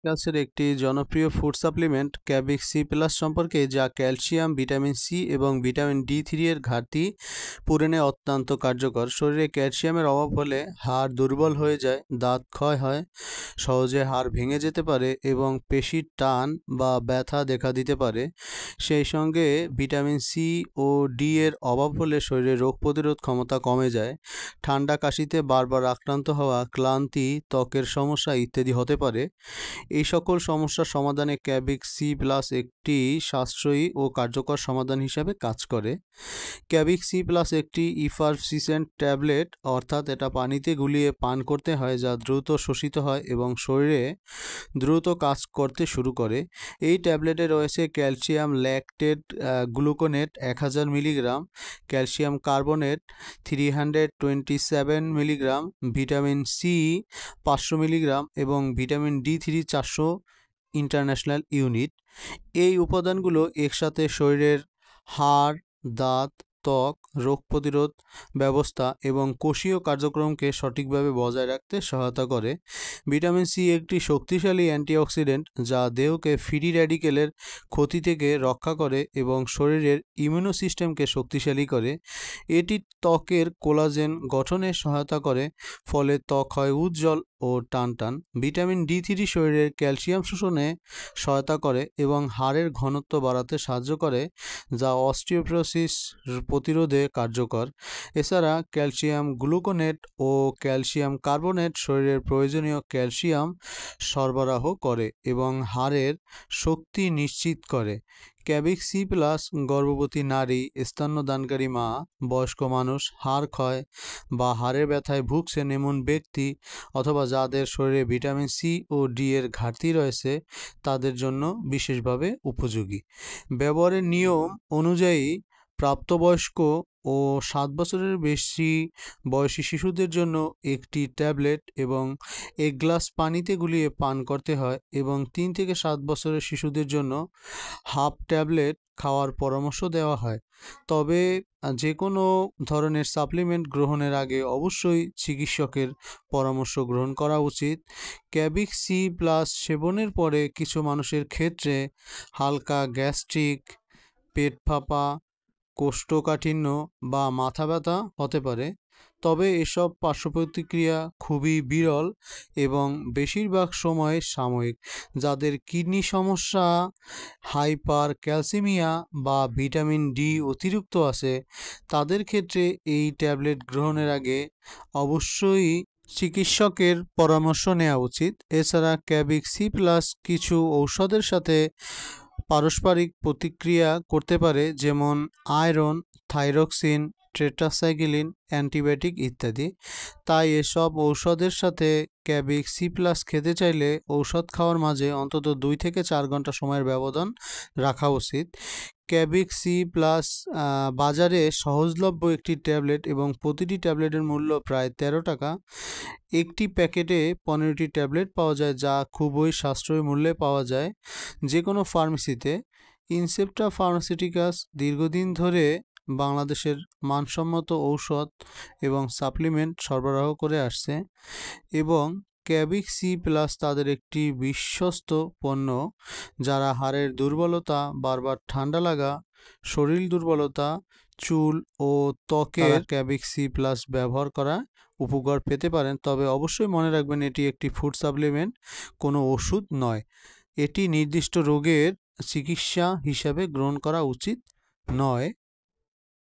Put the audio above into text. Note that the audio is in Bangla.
ক্যালসের একটি জনপ্রিয় ফুড সাপ্লিমেন্ট ক্যাবিক সি প্লাস সম্পর্কে, যা ক্যালসিয়াম, ভিটামিন সি এবং ভিটামিন ডি3 এর ঘাটতি পূরণে অত্যন্ত কার্যকর। শরীরে ক্যালসিয়ামের অভাব হলে হাড় দুর্বল হয়ে যায়, দাঁত ক্ষয় হয়, সহজে হাড় ভেঙে যেতে পারে এবং পেশির টান বা ব্যথা দেখা দিতে পারে। সেই সঙ্গে ভিটামিন সি ও ডি এর অভাব হলে শরীরে রোগ প্রতিরোধ ক্ষমতা কমে যায়, ঠান্ডা কাশিতে বারবার আক্রান্ত হওয়া, ক্লান্তি, ত্বকের সমস্যা ইত্যাদি হতে পারে। এই সকল সমস্যার সমাধানে ক্যাবিক সি প্লাস একটি সাশ্রয়ী ও কার্যকর সমাধান হিসাবে কাজ করে। ক্যাবিক সি প্লাস একটি ইফারভিসেন্ট ট্যাবলেট, অর্থাৎ এটা পানিতে গুলিয়ে পান করতে হয়, যা দ্রুত শোষিত হয় এবং শরীরে দ্রুত কাজ করতে শুরু করে। এই ট্যাবলেটে রয়েছে calcium lactate gluconate 1000 milligram, calcium carbonate 327 milligram, vitamin C 500 milligram এবং ভিটামিন ডি3 400 ইন্টারন্যাশনাল ইউনিট। এই উপাদানগুলো একসাথে শরীরের হাড়, দাঁত, ত্বক, রোগ প্রতিরোধ ব্যবস্থা এবং কোষীয় কার্যক্রমকে সঠিকভাবে বজায় রাখতে সহায়তা করে। ভিটামিন সি একটি শক্তিশালী অ্যান্টিঅক্সিডেন্ট, যা দেহকে ফ্রি র্যাডিকেলের ক্ষতি থেকে রক্ষা করে এবং শরীরের ইমিউনো সিস্টেমকে শক্তিশালী করে। এটি ত্বকের কোলাজেন গঠনে সহায়তা করে, ফলে ত্বক হয় উজ্জ্বল ও টানটান। ভিটামিন ডি3 শরীরের ক্যালসিয়াম শোষণে সহায়তা করে এবং হাড়ের ঘনত্ব বাড়াতে সাহায্য করে, যা অস্টিওপোরোসিস প্রতিরোধে কার্যকর। এছাড়া ক্যালসিয়াম গ্লুকোনেট ও ক্যালসিয়াম কার্বনেট শরীরের প্রয়োজনীয় ক্যালসিয়াম সরবরাহ করে এবং হাড়ের শক্তি নিশ্চিত করে। ক্যাবিক সি প্লাস গর্ভবতী নারী, স্তন্যদানকারী মা, বয়স্ক মানুষ, হাড় ক্ষয় বা হাড়ের ব্যথায় ভুগছেন এমন ব্যক্তি অথবা যাদের শরীরে ভিটামিন সি ও ডি এর ঘাটতি রয়েছে, তাদের জন্য বিশেষভাবে উপযোগী। ব্যবহারের নিয়ম অনুযায়ী প্রাপ্তবয়স্ক ও 7 বছরের বেশি বয়সী শিশুদের জন্য একটি ট্যাবলেট এবং 1 গ্লাস পানিতে গুলিয়ে পান করতে হয় এবং 3 থেকে 7 বছরের শিশুদের জন্য হাফ ট্যাবলেট খাওয়ার পরামর্শ দেওয়া হয়। তবে যে কোনো ধরনের সাপ্লিমেন্ট গ্রহণের আগে অবশ্যই চিকিৎসকের পরামর্শ গ্রহণ করা উচিত। ক্যাবিক সি প্লাস সেবনের পরে কিছু মানুষের ক্ষেত্রে হালকা গ্যাস্ট্রিক, পেট ফাঁপা, কোষ্ঠকাঠিন্য বা মাথা ব্যথা হতে পারে। তবে এসব পার্শ্বপ্রতিক্রিয়া খুবই বিরল এবং বেশিরভাগ সময় সাময়িক। যাদের কিডনি সমস্যা, হাইপার ক্যালসিমিয়া বা ভিটামিন ডি অতিরিক্ত আছে, তাদের ক্ষেত্রে এই ট্যাবলেট গ্রহণের আগে অবশ্যই চিকিৎসকের পরামর্শ নেওয়া উচিত। এছাড়া ক্যাবিক সি প্লাস কিছু ঔষধের সাথে পারস্পরিক প্রতিক্রিয়া করতে পারে, যেমন আয়রন, থাইরক্সিন, টেট্রাসাইক্লিন, অ্যান্টিবায়োটিক ইত্যাদি। তাই এসব ঔষধের সাথে ক্যাবিক সি প্লাস খেতে চাইলে ঔষধ খাওয়ার মাঝে অন্তত 2 থেকে 4 ঘন্টা সময়ের ব্যবধান রাখা উচিত। ক্যাবিক সি প্লাস বাজারে সহজলভ্য একটি ট্যাবলেট এবং প্রতিটি ট্যাবলেটের মূল্য প্রায় 13 টাকা। একটি প্যাকেটে 15টি ট্যাবলেট পাওয়া যায়, যা খুবই সাশ্রয়ী মূল্যে পাওয়া যায় যে কোনো ফার্মেসিতে। ইনসেপ্টা ফার্মাসিউটিক্যালস দীর্ঘদিন ধরে বাংলাদেশের মানসম্মত ঔষধ এবং সাপ্লিমেন্ট সরবরাহ করে আসছে এবং ক্যাবিক সি প্লাস তাদের একটি বিশ্বস্ত পণ্য। যারা হাড়ের দুর্বলতা, বারবার ঠান্ডা লাগা, শরীর দুর্বলতা, চুল ও ত্বকের ক্যাবিক সি প্লাস ব্যবহার করা উপকার পেতে পারেন। তবে অবশ্যই মনে রাখবেন, এটি একটি ফুড সাপ্লিমেন্ট, কোনো ওষুধ নয়। এটি নির্দিষ্ট রোগের চিকিৎসা হিসাবে গ্রহণ করা উচিত নয়।